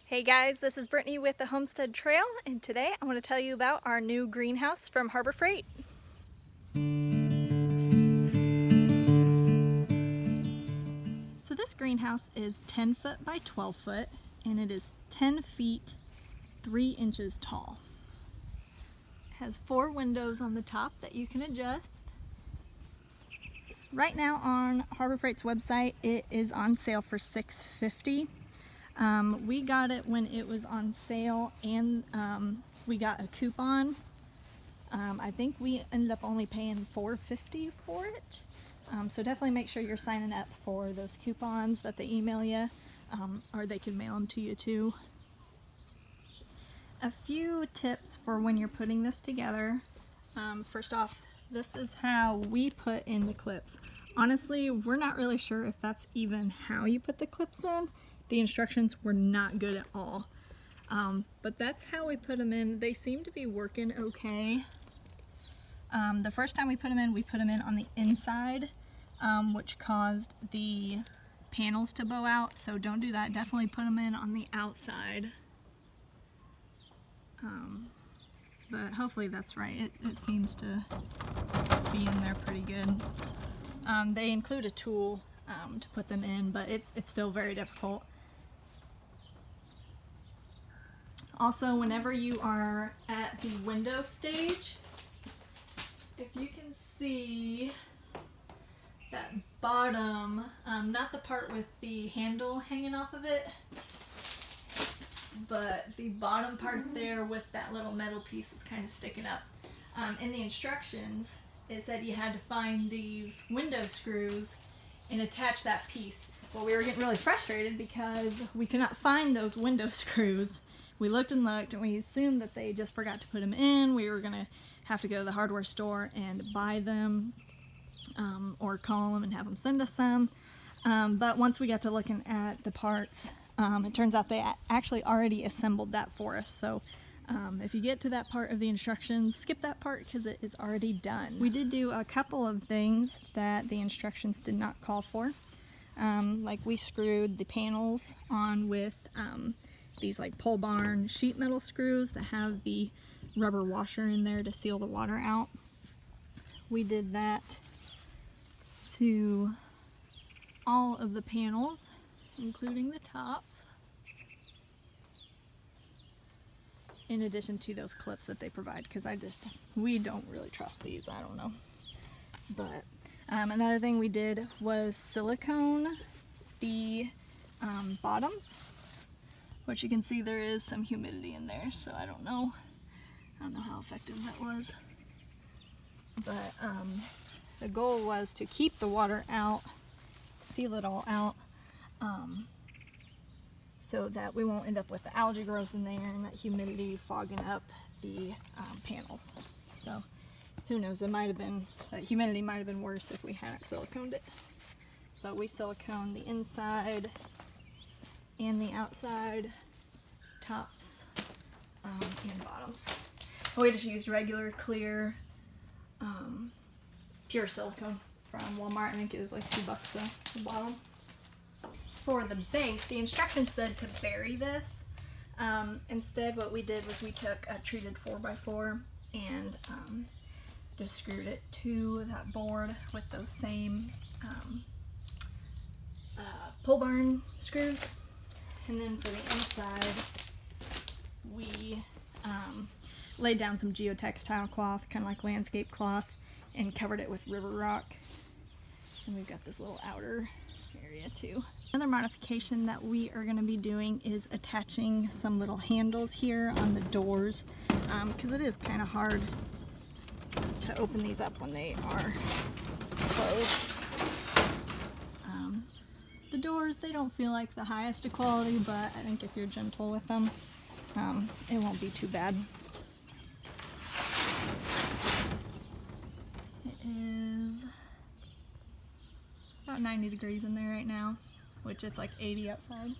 Hey guys, this is Brittany with the Homestead Trail, and today I want to tell you about our new greenhouse from Harbor Freight. So this greenhouse is 10 foot by 12 foot, and it is 10 feet 3 inches tall. It has 4 windows on the top that you can adjust. Right now on Harbor Freight's website, it is on sale for $650. We got it when it was on sale, and we got a coupon. I think we ended up only paying $450 for it. So definitely make sure you're signing up for those coupons that they email you, or they can mail them to you too. A few tips for when you're putting this together. First off, this is how we put in the clips. Honestly, we're not really sure if that's even how you put the clips in. The instructions were not good at all. But that's how we put them in. They seem to be working okay. The first time we put them in on the inside, which caused the panels to bow out, so don't do that. Definitely put them in on the outside. But hopefully that's right. It seems to be in there pretty good. They include a tool to put them in, but it's still very difficult. Also, whenever you are at the window stage, if you can see that bottom, not the part with the handle hanging off of it, but the bottom part there with that little metal piece that's kind of sticking up. In the instructions, it said you had to find these window screws and attach that piece. Well, we were getting really frustrated because we could not find those window screws. We looked and looked, and we assumed that they just forgot to put them in. We were gonna have to go to the hardware store and buy them, or call them and have them send us some. But once we got to looking at the parts, it turns out they actually already assembled that for us. So if you get to that part of the instructions, skip that part because it is already done. We did do a couple of things that the instructions did not call for. Like we screwed the panels on with these like pole barn sheet metal screws that have the rubber washer in there to seal the water out. We did that to all of the panels, including the tops, in addition to those clips that they provide, because we don't really trust these. I don't know. But another thing we did was silicone the bottoms, which you can see there is some humidity in there, so I don't know how effective that was. But the goal was to keep the water out, seal it all out, so that we won't end up with the algae growth in there and that humidity fogging up the panels. So who knows, that humidity might have been worse if we hadn't siliconed it. But we siliconed the inside and the outside, tops and bottoms. We just used regular clear pure silicone from Walmart. I think it was like $2 a bottle. For the base, the instructions said to bury this. Instead, what we did was we took a treated 4x4 and just screwed it to that board with those same pole barn screws. And then for the inside, we laid down some geotextile cloth, kind of like landscape cloth, and covered it with river rock. And we've got this little outer area too. Another modification that we are going to be doing is attaching some little handles here on the doors, because it is kind of hard to open these up when they are closed. The doors, they don't feel like the highest of quality, but I think if you're gentle with them, it won't be too bad. It is about 90 degrees in there right now, which it's like 80 outside.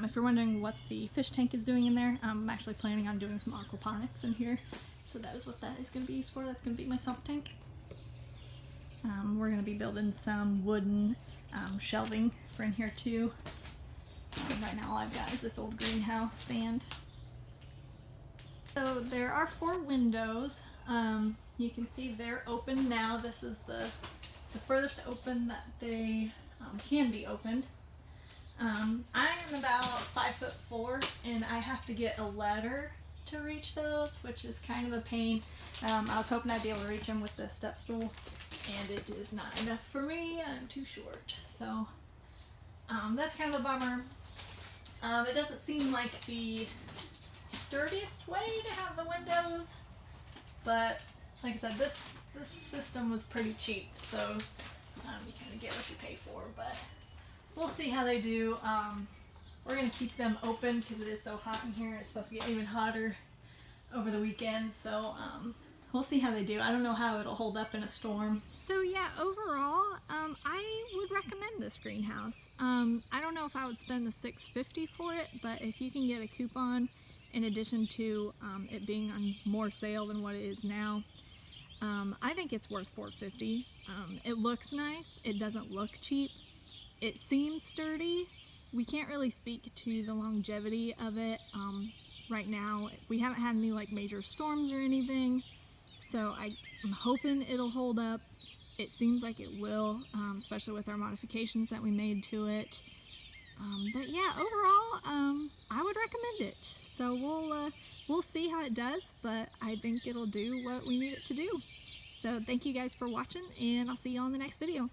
If you're wondering what the fish tank is doing in there, I'm actually planning on doing some aquaponics in here. So that is what that is going to be used for. That's going to be my sump tank. We're going to be building some wooden shelving for in here too. Right now all I've got is this old greenhouse stand. So there are 4 windows. You can see they're open now. This is the furthest open that they can be opened. I am about 5'4" and I have to get a ladder to reach those, which is kind of a pain. I was hoping I'd be able to reach them with the step stool, and it is not enough for me. I'm too short, so that's kind of a bummer. It doesn't seem like the sturdiest way to have the windows, but like I said, this system was pretty cheap, so you kind of get what you pay for, but we'll see how they do. We're going to keep them open because it is so hot in here. It's supposed to get even hotter over the weekend, so we'll see how they do. I don't know how it'll hold up in a storm. So yeah, overall, I would recommend this greenhouse. I don't know if I would spend the $650 for it, but if you can get a coupon in addition to it being on more sale than what it is now, I think it's worth $450. It looks nice. It doesn't look cheap. It seems sturdy. We can't really speak to the longevity of it right now. We haven't had any like major storms or anything, so I'm hoping it'll hold up. It seems like it will, especially with our modifications that we made to it. But yeah, overall, I would recommend it. So we'll see how it does, but I think it'll do what we need it to do. So thank you guys for watching, and I'll see you on the next video.